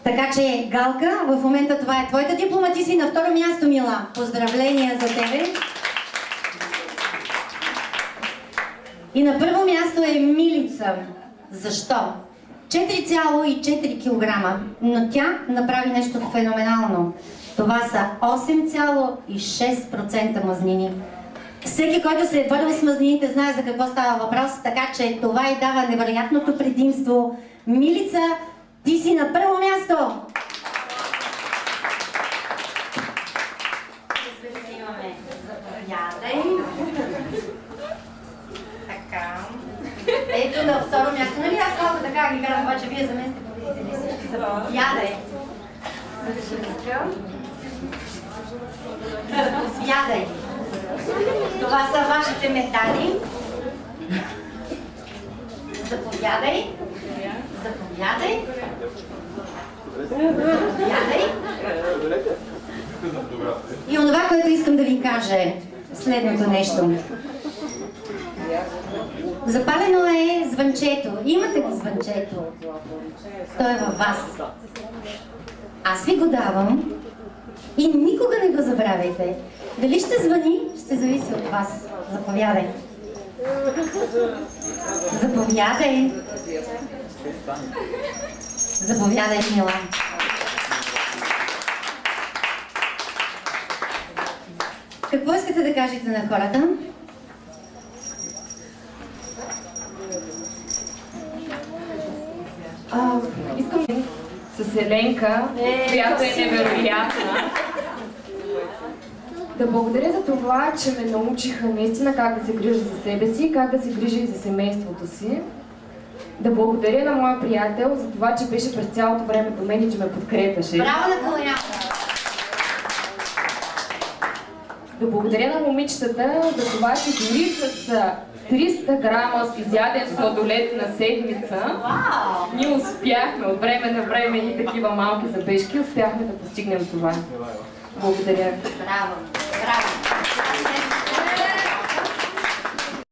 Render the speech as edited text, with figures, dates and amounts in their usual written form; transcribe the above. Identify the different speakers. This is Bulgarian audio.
Speaker 1: Така че, Галка, в момента това е твоята диплома, ти си на второ място, Мила. Поздравления за тебе. И на първо място е Милица. Защо? 4,4 кг, но тя направи нещо феноменално. Това са 8,6% мазнини. Всеки, който се е борил с мазнините, знае за какво става въпрос, така че това й дава невероятното предимство. Милица, ти си на първо място! Имаме заповядай. Така. Ето на второ място. Нали аз малко така ги карам, обаче вие за мен сте победители всички. Заповядай. Заповядай. Това са вашите медали. Заповядай. Заповядай. Заповядай. И онова, което искам да ви кажа е следното нещо. Запалено е звънчето. Имате го звънчето. То е във вас. Аз ви го давам и никога не го забравяйте. Дали ще звъни, ще зависи от вас. Заповядай. Заповядай. Заповядай, Мила. Какво искате да кажете на хората?
Speaker 2: Искам с Еленка, която е невероятна. Да благодаря за това, че ме научиха наистина как да се грижа за себе си, как да се грижа и за семейството си. Да благодаря на моя приятел за това, че беше през цялото време до мен и че ме подкрепяше.
Speaker 1: Браво на Калината!
Speaker 2: Да благодаря на момичетата за това, че дори с 300 грама изяден сладолет на седмица, ние успяхме от време на време и такива малки забежки, успяхме да постигнем това. Благодаря.
Speaker 1: Браво! Браво!